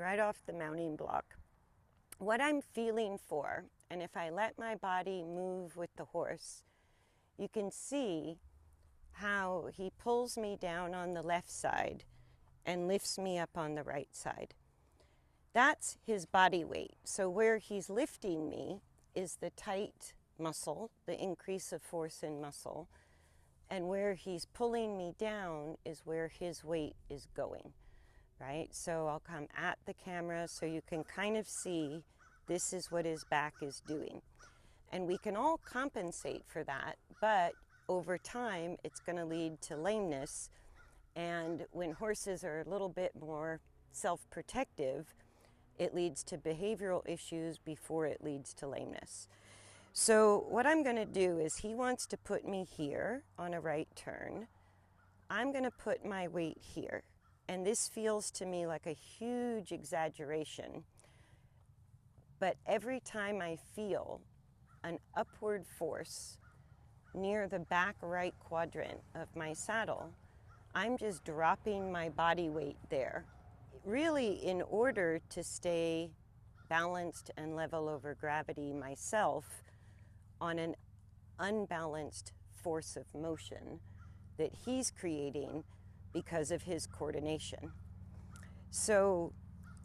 right off the mounting block. What I'm feeling for, and if I let my body move with the horse, you can see how he pulls me down on the left side and lifts me up on the right side. That's his body weight. So where he's lifting me is the tight muscle, the increase of force in muscle, and where he's pulling me down is where his weight is going, right? So I'll come at the camera so you can kind of see this is what his back is doing. And we can all compensate for that, but over time it's going to lead to lameness. And when horses are a little bit more self-protective, it leads to behavioral issues before it leads to lameness. So what I'm going to do is he wants to put me here on a right turn. I'm going to put my weight here. And this feels to me like a huge exaggeration. But every time I feel an upward force near the back right quadrant of my saddle, I'm just dropping my body weight there, really in order to stay balanced and level over gravity myself on an unbalanced force of motion that he's creating because of his coordination. So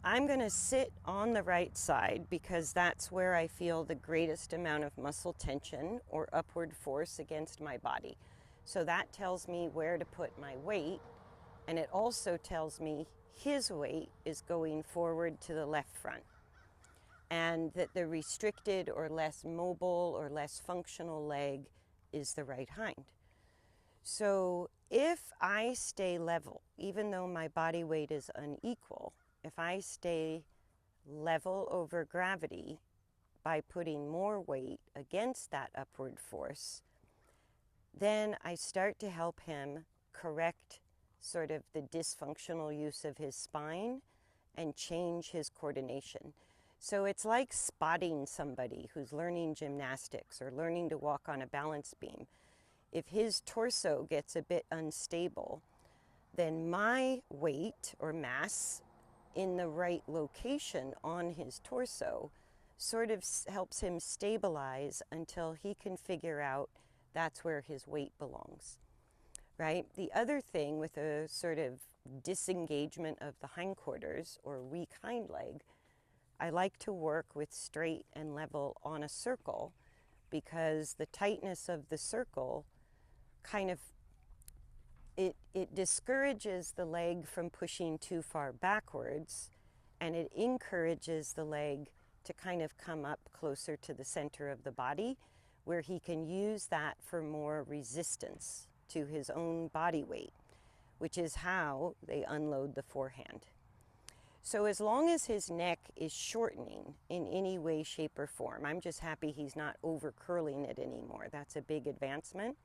I'm going to sit on the right side because that's where I feel the greatest amount of muscle tension or upward force against my body. So that tells me where to put my weight, and it also tells me his weight is going forward to the left front, and that the restricted or less mobile or less functional leg is the right hind. So if I stay level, even though my body weight is unequal, if I stay level over gravity by putting more weight against that upward force, then I start to help him correct sort of the dysfunctional use of his spine and change his coordination. So it's like spotting somebody who's learning gymnastics or learning to walk on a balance beam. If his torso gets a bit unstable, then my weight or mass in the right location on his torso sort of helps him stabilize until he can figure out that's where his weight belongs, right? The other thing with a sort of disengagement of the hindquarters or weak hind leg, I like to work with straight and level on a circle because the tightness of the circle kind of, it discourages the leg from pushing too far backwards, and it encourages the leg to kind of come up closer to the center of the body, where he can use that for more resistance to his own body weight, which is how they unload the forehand. So as long as his neck is shortening in any way, shape, or form, I'm just happy he's not over curling it anymore. That's a big advancement.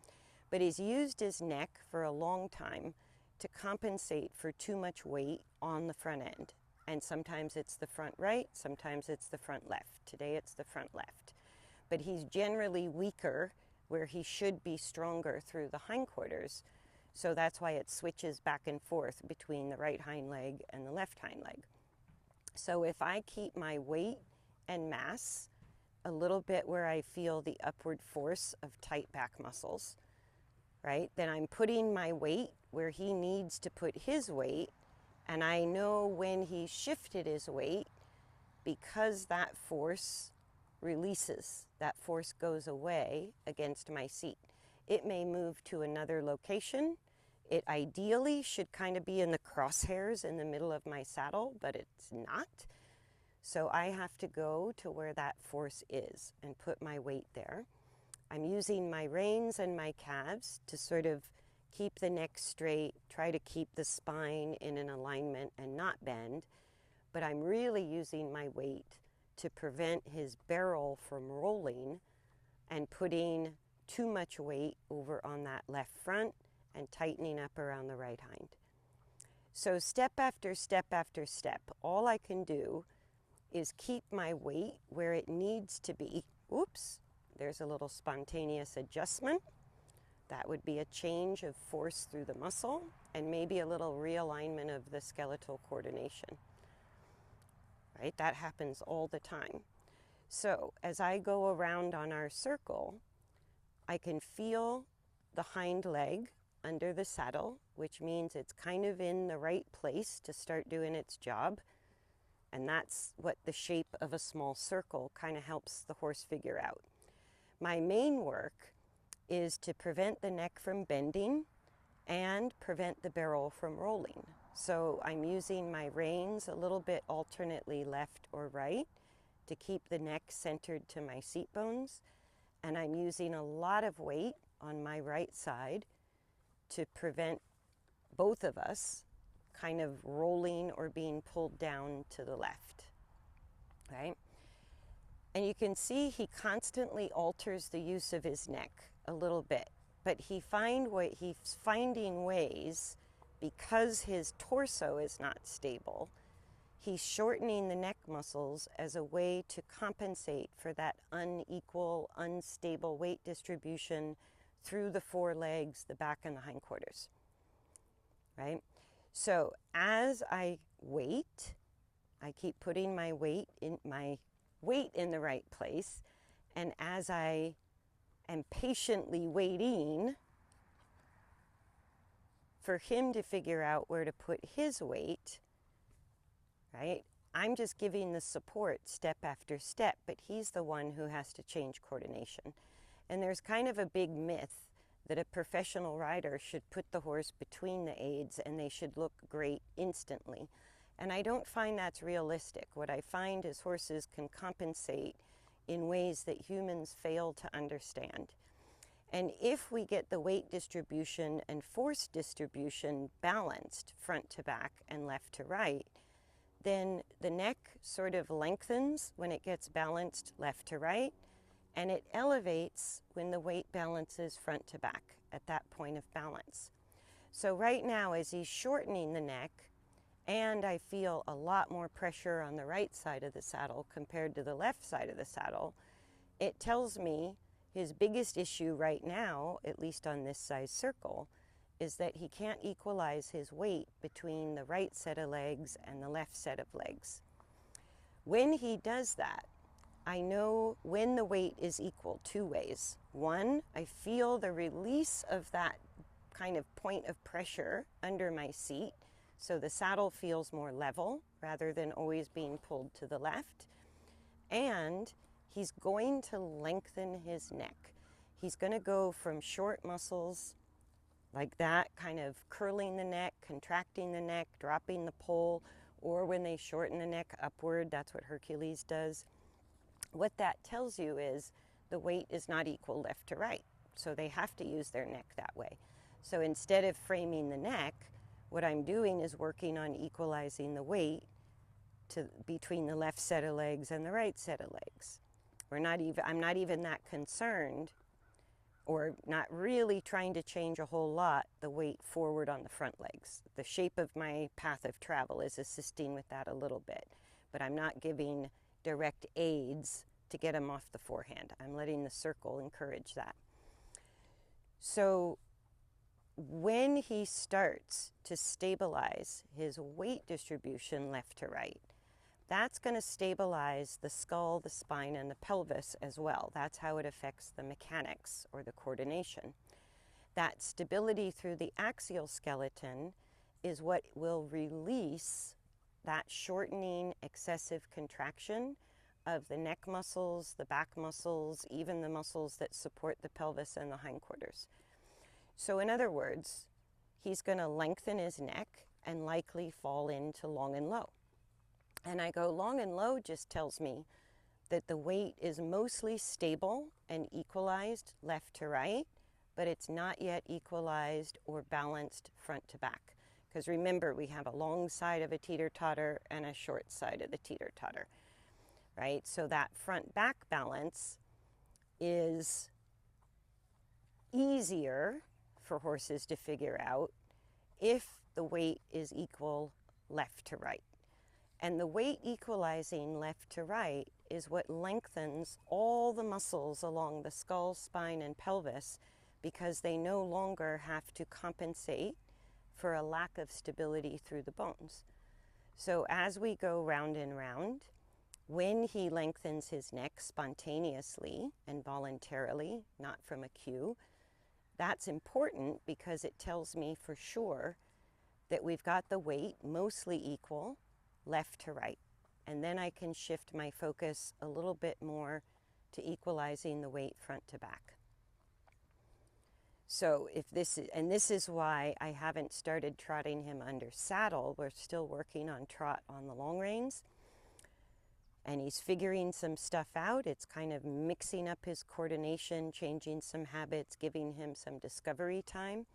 But he's used his neck for a long time to compensate for too much weight on the front end. And sometimes it's the front right, sometimes it's the front left. Today it's the front left. But he's generally weaker where he should be stronger through the hindquarters. So that's why it switches back and forth between the right hind leg and the left hind leg. So if I keep my weight and mass a little bit where I feel the upward force of tight back muscles, right, then I'm putting my weight where he needs to put his weight, and I know when he shifted his weight, because that force releases, that force goes away against my seat. It may move to another location. It ideally should kind of be in the crosshairs in the middle of my saddle, but it's not. So I have to go to where that force is and put my weight there. I'm using my reins and my calves to sort of keep the neck straight, try to keep the spine in an alignment and not bend, but I'm really using my weight to prevent his barrel from rolling and putting too much weight over on that left front and tightening up around the right hind. So step after step after step, all I can do is keep my weight where it needs to be. Oops. There's a little spontaneous adjustment. That would be a change of force through the muscle and maybe a little realignment of the skeletal coordination. right? That happens all the time. So as I go around on our circle, I can feel the hind leg under the saddle, which means it's kind of in the right place to start doing its job. And that's what the shape of a small circle kind of helps the horse figure out. My main work is to prevent the neck from bending and prevent the barrel from rolling. So I'm using my reins a little bit alternately left or right to keep the neck centered to my seat bones. And I'm using a lot of weight on my right side to prevent both of us kind of rolling or being pulled down to the left, right? And you can see he constantly alters the use of his neck a little bit, but he's finding ways, because his torso is not stable, he's shortening the neck muscles as a way to compensate for that unequal, unstable weight distribution through the forelegs, the back, and the hindquarters, right? So as I wait, I keep putting my weight in the right place, and as I am patiently waiting for him to figure out where to put his weight, right? I'm just giving the support step after step, but he's the one who has to change coordination. And there's kind of a big myth that a professional rider should put the horse between the aids and they should look great instantly. And I don't find that's realistic. What I find is horses can compensate in ways that humans fail to understand. And if we get the weight distribution and force distribution balanced front to back and left to right, then the neck sort of lengthens when it gets balanced left to right, and it elevates when the weight balances front to back at that point of balance. So right now, as he's shortening the neck, and I feel a lot more pressure on the right side of the saddle compared to the left side of the saddle, it tells me his biggest issue right now, at least on this size circle, is that he can't equalize his weight between the right set of legs and the left set of legs. When he does that, I know when the weight is equal two ways. One, I feel the release of that kind of point of pressure under my seat, so the saddle feels more level rather than always being pulled to the left. And he's going to lengthen his neck. He's going to go from short muscles like that, kind of curling the neck, contracting the neck, dropping the pole, or when they shorten the neck upward, that's what Hercules does. What that tells you is the weight is not equal left to right, so they have to use their neck that way. So instead of framing the neck, what I'm doing is working on equalizing the weight between the left set of legs and the right set of legs. I'm not even that concerned, or not really trying to change a whole lot, the weight forward on the front legs. The shape of my path of travel is assisting with that a little bit, but I'm not giving direct aids to get him off the forehand. I'm letting the circle encourage that. So when he starts to stabilize his weight distribution left to right, that's going to stabilize the skull, the spine, and the pelvis as well. That's how it affects the mechanics or the coordination. That stability through the axial skeleton is what will release that shortening excessive contraction of the neck muscles, the back muscles, even the muscles that support the pelvis and the hindquarters. So in other words, he's going to lengthen his neck and likely fall into long and low. And I go long and low just tells me that the weight is mostly stable and equalized left to right, but it's not yet equalized or balanced front to back. Because remember, we have a long side of a teeter-totter and a short side of the teeter-totter, right? So that front-back balance is easier for horses to figure out if the weight is equal left to right. And the weight equalizing left to right is what lengthens all the muscles along the skull, spine, and pelvis, because they no longer have to compensate for a lack of stability through the bones. So as we go round and round, when he lengthens his neck spontaneously and voluntarily, not from a cue, that's important because it tells me for sure that we've got the weight mostly equal, left to right. And then I can shift my focus a little bit more to equalizing the weight front to back. So if this is why I haven't started trotting him under saddle. We're still working on trot on the long reins. And he's figuring some stuff out. It's kind of mixing up his coordination, changing some habits, giving him some discovery time.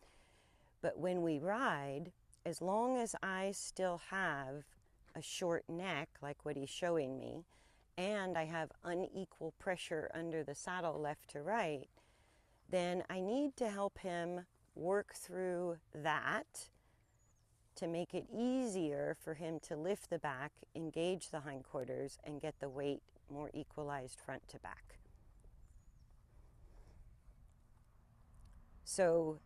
But when we ride, as long as I still have a short neck, like what he's showing me, and I have unequal pressure under the saddle left to right, then I need to help him work through that to make it easier for him to lift the back, engage the hindquarters, and get the weight more equalized front to back. So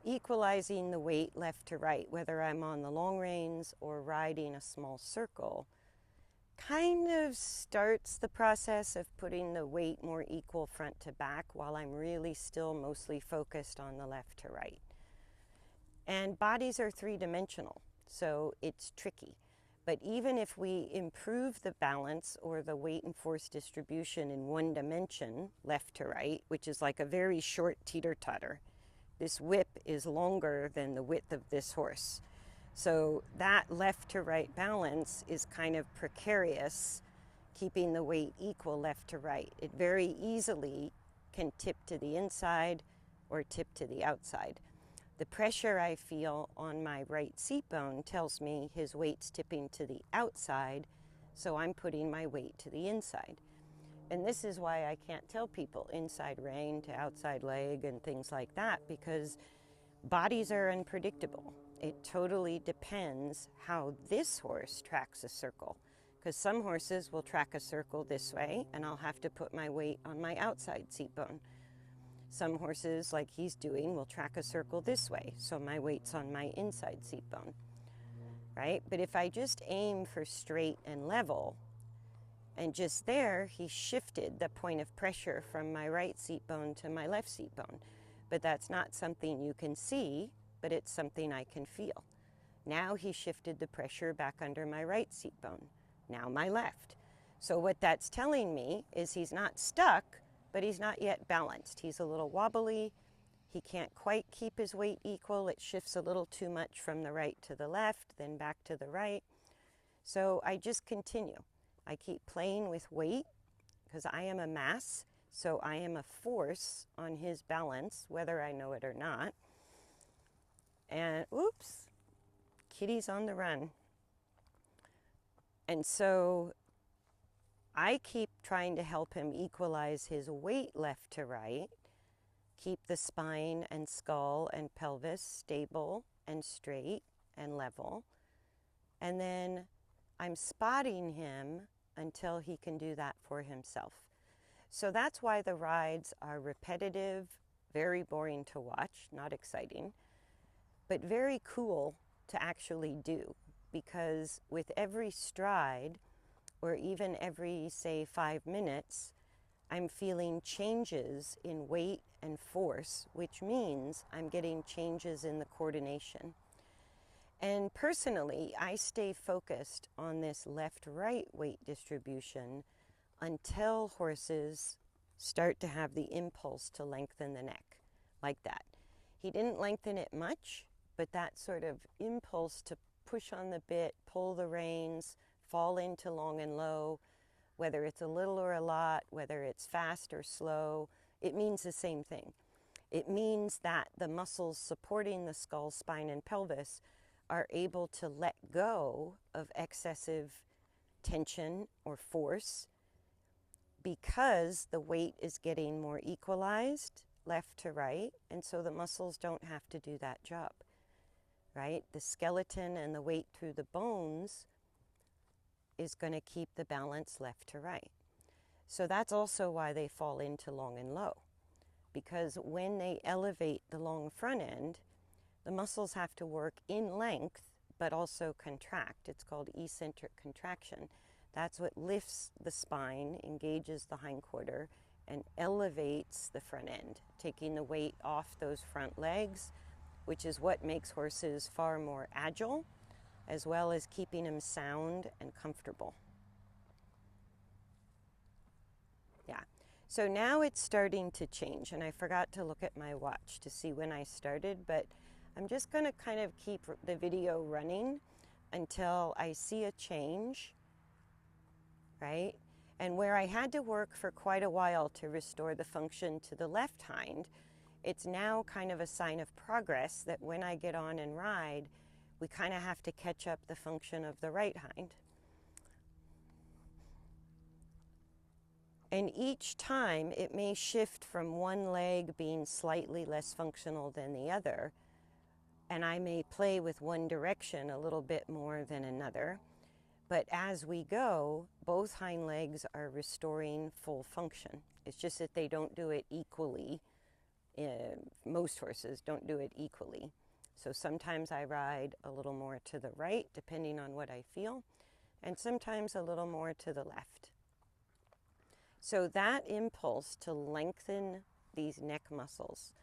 equalizing the weight left to right, whether I'm on the long reins or riding a small circle, kind of starts the process of putting the weight more equal front to back while I'm really still mostly focused on the left to right. And bodies are three-dimensional, so it's tricky. But even if we improve the balance or the weight and force distribution in one dimension, left to right, which is like a very short teeter-totter, this whip is longer than the width of this horse. So that left to right balance is kind of precarious, keeping the weight equal left to right. It very easily can tip to the inside or tip to the outside. The pressure I feel on my right seat bone tells me his weight's tipping to the outside, so I'm putting my weight to the inside. And this is why I can't tell people inside rein to outside leg and things like that, because bodies are unpredictable. It totally depends how this horse tracks a circle, because some horses will track a circle this way and I'll have to put my weight on my outside seat bone. Some horses, like he's doing, will track a circle this way, so my weight's on my inside seat bone, right? But if I just aim for straight and level, and just there, he shifted the point of pressure from my right seat bone to my left seat bone. But that's not something you can see, but it's something I can feel. Now he shifted the pressure back under my right seat bone, now my left. So what that's telling me is he's not stuck, but he's not yet balanced. He's a little wobbly. He can't quite keep his weight equal. It shifts a little too much from the right to the left, then back to the right. So I just continue. I keep playing with weight because I am a mass, so I am a force on his balance, whether I know it or not. And oops, Kitty's on the run. And so I keep trying to help him equalize his weight left to right, keep the spine and skull and pelvis stable and straight and level. And then I'm spotting him until he can do that for himself. So that's why the rides are repetitive, very boring to watch, not exciting, but very cool to actually do, because with every stride, or even every, say, 5 minutes, I'm feeling changes in weight and force, which means I'm getting changes in the coordination. And personally, I stay focused on this left-right weight distribution until horses start to have the impulse to lengthen the neck, like that. He didn't lengthen it much, but that sort of impulse to push on the bit, pull the reins, fall into long and low, whether it's a little or a lot, whether it's fast or slow, it means the same thing. It means that the muscles supporting the skull, spine, and pelvis are able to let go of excessive tension or force because the weight is getting more equalized left to right, and so the muscles don't have to do that job, right? The skeleton and the weight through the bones is going to keep the balance left to right. So that's also why they fall into long and low, because when they elevate the long front end, the muscles have to work in length but also contract. It's called eccentric contraction. That's what lifts the spine, engages the hindquarter, and elevates the front end, taking the weight off those front legs, which is what makes horses far more agile, as well as keeping them sound and comfortable. Yeah, so now it's starting to change, and I forgot to look at my watch to see when I started, but I'm just going to kind of keep the video running until I see a change, right? And where I had to work for quite a while to restore the function to the left hind, it's now kind of a sign of progress that when I get on and ride, we kind of have to catch up the function of the right hind. And each time it may shift from one leg being slightly less functional than the other, and I may play with one direction a little bit more than another. But as we go, both hind legs are restoring full function. It's just that they don't do it equally. Most horses don't do it equally. So sometimes I ride a little more to the right, depending on what I feel, and sometimes a little more to the left. So that impulse to lengthen these neck muscles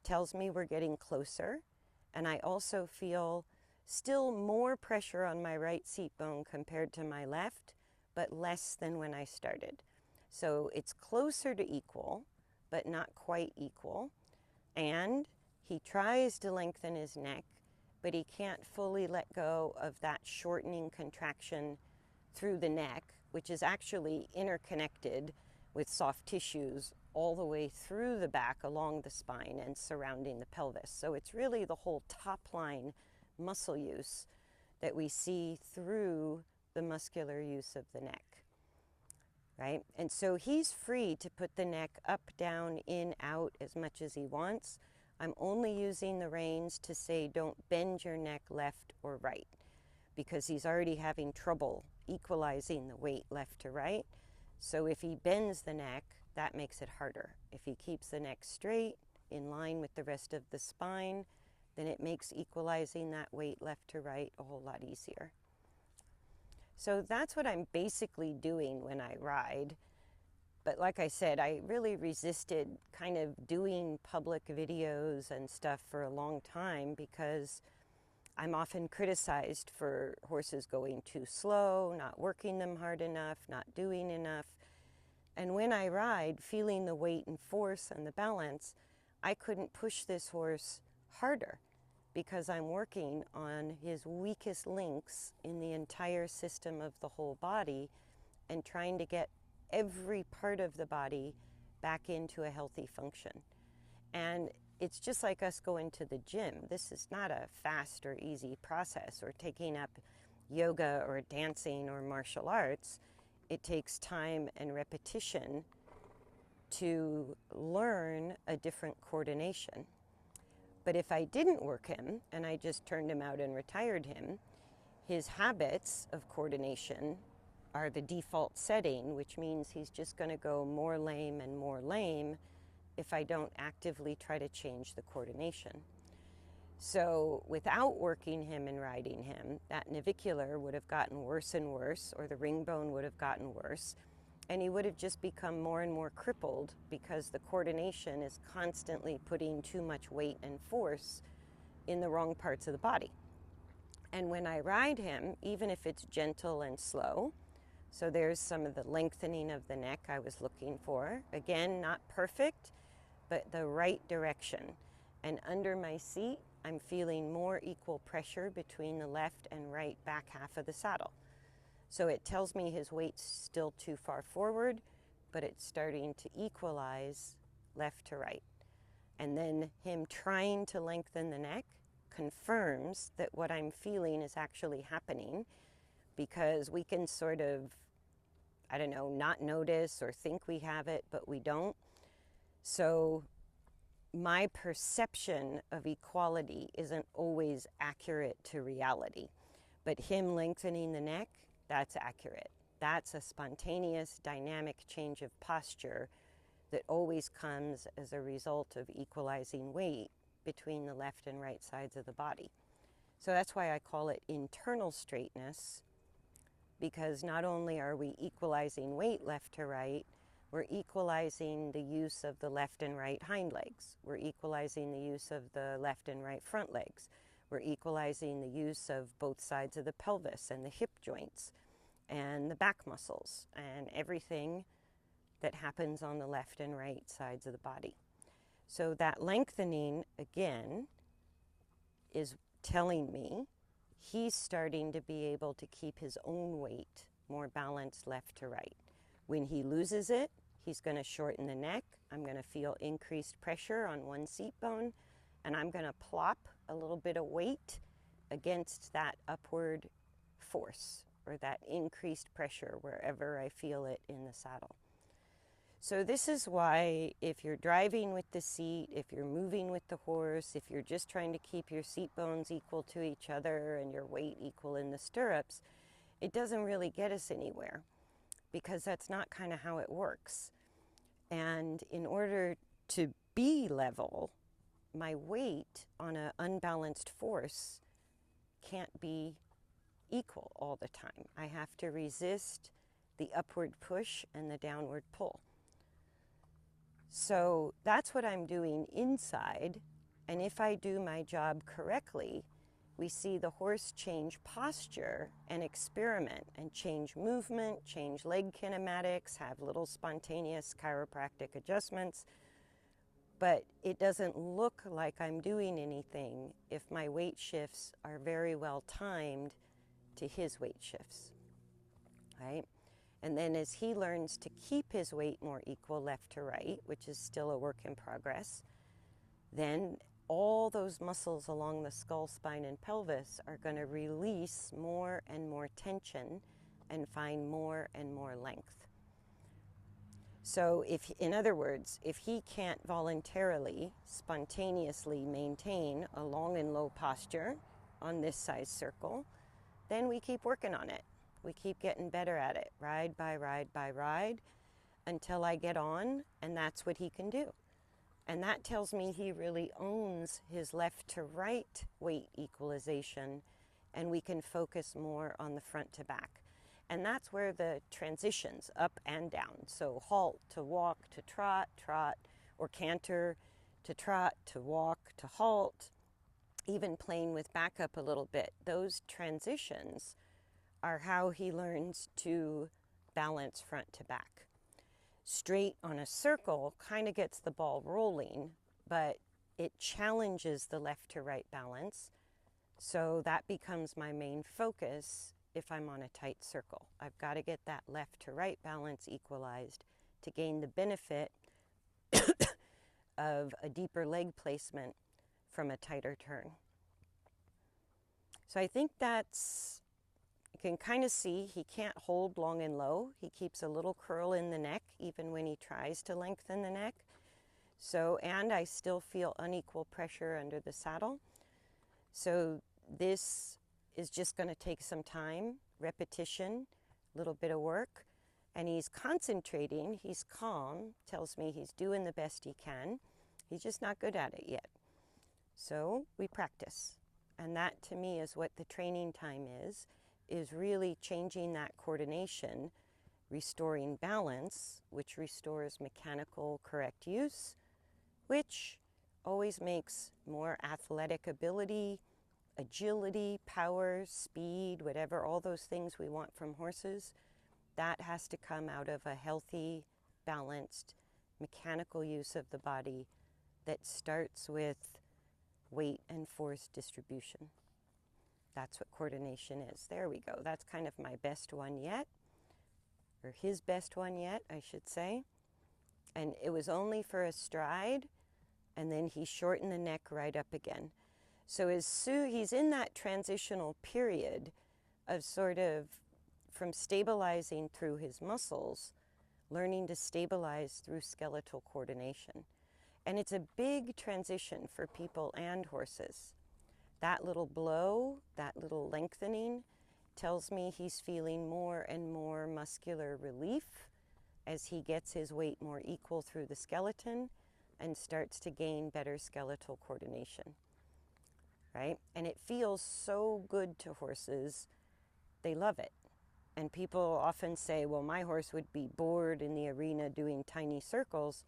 tells me we're getting closer, and I also feel still more pressure on my right seat bone compared to my left, but less than when I started. So it's closer to equal, but not quite equal. And he tries to lengthen his neck, but he can't fully let go of that shortening contraction through the neck, which is actually interconnected with soft tissues all the way through the back along the spine and surrounding the pelvis. So it's really the whole top line muscle use that we see through the muscular use of the neck, right? And so he's free to put the neck up, down, in, out as much as he wants. I'm only using the reins to say don't bend your neck left or right, because he's already having trouble equalizing the weight left to right. So if he bends the neck, that makes it harder. If he keeps the neck straight, in line with the rest of the spine, then it makes equalizing that weight left to right a whole lot easier. So that's what I'm basically doing when I ride. But like I said, I really resisted kind of doing public videos and stuff for a long time because I'm often criticized for horses going too slow, not working them hard enough, not doing enough. And when I ride, feeling the weight and force and the balance, I couldn't push this horse harder because I'm working on his weakest links in the entire system of the whole body and trying to get every part of the body back into a healthy function. And it's just like us going to the gym. This is not a fast or easy process, or taking up yoga or dancing or martial arts. It takes time and repetition to learn a different coordination. But if I didn't work him and I just turned him out and retired him, his habits of coordination are the default setting, which means he's just going to go more lame and more lame if I don't actively try to change the coordination. So without working him and riding him, that navicular would have gotten worse and worse, or the ring bone would have gotten worse, and he would have just become more and more crippled because the coordination is constantly putting too much weight and force in the wrong parts of the body. And when I ride him, even if it's gentle and slow, so there's some of the lengthening of the neck I was looking for. Again, not perfect, but the right direction. And under my seat, I'm feeling more equal pressure between the left and right back half of the saddle. So it tells me his weight's still too far forward, but it's starting to equalize left to right. And then him trying to lengthen the neck confirms that what I'm feeling is actually happening, because we can sort of, I don't know, not notice or think we have it, but we don't. So my perception of equality isn't always accurate to reality, but him lengthening the neck, that's accurate. That's a spontaneous, dynamic change of posture that always comes as a result of equalizing weight between the left and right sides of the body. So that's why I call it internal straightness, because not only are we equalizing weight left to right, we're equalizing the use of the left and right hind legs. We're equalizing the use of the left and right front legs. We're equalizing the use of both sides of the pelvis and the hip joints and the back muscles and everything that happens on the left and right sides of the body. So that lengthening, again, is telling me he's starting to be able to keep his own weight more balanced left to right. When he loses it, he's going to shorten the neck. I'm going to feel increased pressure on one seat bone, and I'm going to plop a little bit of weight against that upward force or that increased pressure wherever I feel it in the saddle. So this is why if you're driving with the seat, if you're moving with the horse, if you're just trying to keep your seat bones equal to each other and your weight equal in the stirrups, it doesn't really get us anywhere, because that's not kind of how it works. And in order to be level, my weight on an unbalanced force can't be equal all the time. I have to resist the upward push and the downward pull. So that's what I'm doing inside, and if I do my job correctly, we see the horse change posture and experiment and change movement, change leg kinematics, have little spontaneous chiropractic adjustments, but it doesn't look like I'm doing anything if my weight shifts are very well timed to his weight shifts, right? And then as he learns to keep his weight more equal left to right, which is still a work in progress, then all those muscles along the skull, spine, and pelvis are going to release more and more tension and find more and more length. So if, in other words, if he can't voluntarily, spontaneously maintain a long and low posture on this size circle, then we keep working on it. We keep getting better at it, ride by ride by ride, until I get on, and that's what he can do. And that tells me he really owns his left to right weight equalization, and we can focus more on the front to back. And that's where the transitions up and down, so halt to walk to trot, trot, or canter to trot to walk to halt, even playing with backup a little bit, those transitions are how he learns to balance front to back. Straight on a circle kind of gets the ball rolling, but it challenges the left to right balance. So that becomes my main focus if I'm on a tight circle. I've got to get that left to right balance equalized to gain the benefit of a deeper leg placement from a tighter turn. So I think that's, you can kind of see he can't hold long and low. He keeps a little curl in the neck even when he tries to lengthen the neck. So, and I still feel unequal pressure under the saddle. So this is just going to take some time, repetition, a little bit of work. And he's concentrating, he's calm, tells me he's doing the best he can. He's just not good at it yet. So we practice. And that to me is what the training time is really changing that coordination, restoring balance, which restores mechanical correct use, which always makes more athletic ability, agility, power, speed, whatever, all those things we want from horses. That has to come out of a healthy, balanced, mechanical use of the body that starts with weight and force distribution. That's what coordination is. There we go. That's kind of my best one yet, or his best one yet, I should say. And it was only for a stride, and then he shortened the neck right up again. So he's in that transitional period of sort of from stabilizing through his muscles, learning to stabilize through skeletal coordination. And it's a big transition for people and horses. That little blow, that little lengthening, tells me he's feeling more and more muscular relief as he gets his weight more equal through the skeleton and starts to gain better skeletal coordination. right? And it feels so good to horses. They love it. And people often say, well, my horse would be bored in the arena doing tiny circles.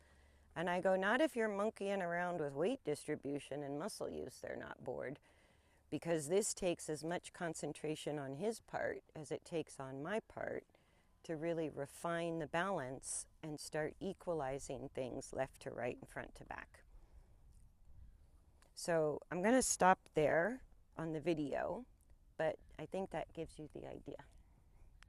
And I go, not if you're monkeying around with weight distribution and muscle use, they're not bored. Because this takes as much concentration on his part as it takes on my part to really refine the balance and start equalizing things left to right and front to back. So I'm going to stop there on the video, but I think that gives you the idea.